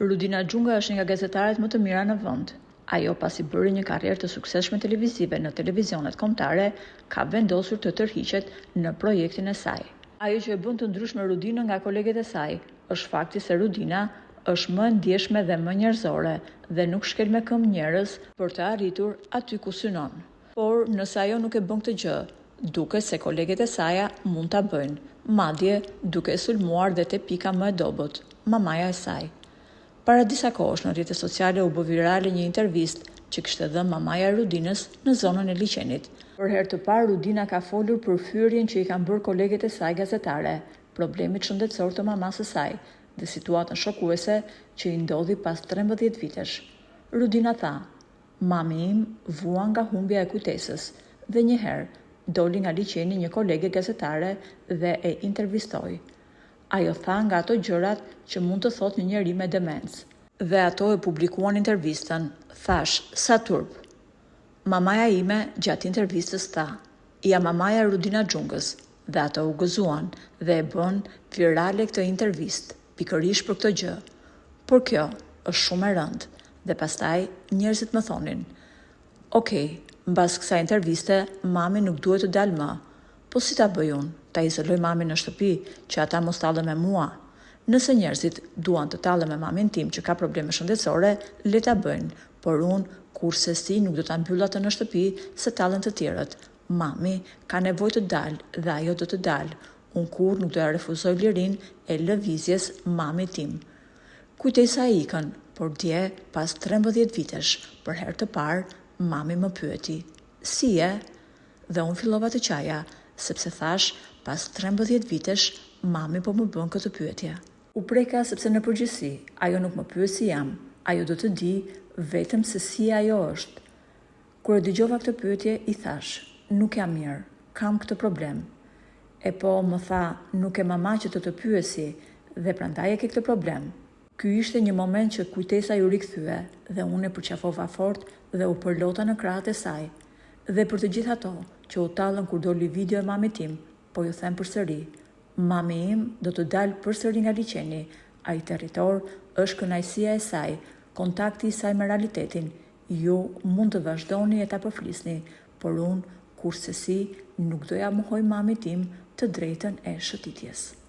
Rudina Xhunga është një nga gazetarët më të mira në vend. Ajo, pasi bëri një karrierë të suksesshme televizive në televizionet kombëtare, ka vendosur të tërhiqet në projektin e saj. Ajo që e bën të ndryshme Rudinën nga koleget e saj është fakti se Rudina është më e ndjeshme dhe më njerëzore dhe nuk shkel me këmbë njerëz për të arritur aty ku synon. Por nëse ajo nuk e bën këtë gjë, duket se koleget e saj mund ta bëjnë, madje duke e sulmuar dhe te pika më e dobët, mamaja e saj. Para disa kohësh në rrjetet sociale u bë virale një intervistë që kishte dhënë mamaja e Rudinës në zonën e liçenit. Për herë të parë Rudina ka folur për fyerjen që i kanë bërë koleget e saj gazetare, problemit shëndetësor të mamasë së saj dhe situatën shokuese që i ndodhi pas 13 vitesh. Rudina tha: "Mami im vua nga humbja e kujtesës dhe një herë doli nga liçeni një kolege gazetare dhe e intervistoi. Ajo tha nga ato gjërat që mund të thotë një njeri me demencë. Dhe ato e publikuan intervistën. Thash, sa turp." Mamaja ime gjatë intervistës tha: "Ja mamaja Rudina Xhungës." Dhe ato u gëzuan dhe e bën virale këtë intervistë, pikërisht për këtë gjë. Por kjo është shumë e rëndë dhe pastaj njerëzit më thonin: "Okej, mbas kësaj interviste, mami nuk duhet të dalë më. Po si ta bëj unë? Ta izoloj mamin në shtëpi, që ata mos tallen me mua? Nëse njerëzit duan të tallen me mamin tim që ka probleme shëndetësore, le ta bëjnë, por unë kurse si nuk do ta mbyll atë në shtëpi se tallen të tjerët. Mami ka nevojë të dalë dhe ajo do të dalë. Unë kur nuk do ja refuzoj lirinë e lëvizjes mamit tim." Kujtesa e ikën, por dje, pas 13 vitesh, për herë të parë, mami më pyeti: "Si je?" Dhe unë fillova të qaja, sepse thash, pas 13 vitesh, mami po më bën këtë pyetje. U preka sepse në përgjithësi, ajo nuk më pyet si jam, ajo do të di vetëm se si ajo është. Kur e dëgjova këtë pyetje, i thash: "Nuk jam mirë, kam këtë problem." E po më tha: "Nuk e mama që të pyesi dhe prandaj e ke këtë problem." Ky ishte një moment që kujtesa ju rikthye dhe unë e përqafova fort dhe u përlota në krahët e saj. Dhe për të gjithë ato që u tallën kur doli video e mamit tim, po ju them përsëri, mami im do të dalë përsëri nga liçeni. Ai territor është kënaqësia e saj, kontakti i saj me realitetin. Ju mund të vazhdoni e ta përflisni, por unë kurse si nuk doja mohoj mamit tim të drejtën e shëtitjes.